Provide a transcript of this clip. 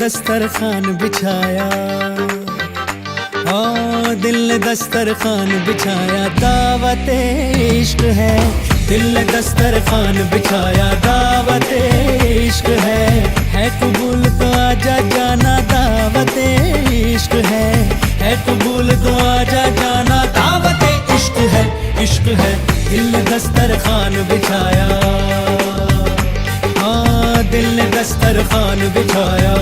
दस्तरखान बिछाया, ओ दिल ने दस्तरखान बिछाया, दावत इश्क है। दिल ने दस्तरखान बिछाया, दावत इश्क है कबूल तो आजा जाना, दावत इश्क है कबूल तो आजा जाना, दावत इश्क है, इश्क है। दिल ने दस्तरखान बिछाया, हाँ दिल ने दस्तरखान बिछाया।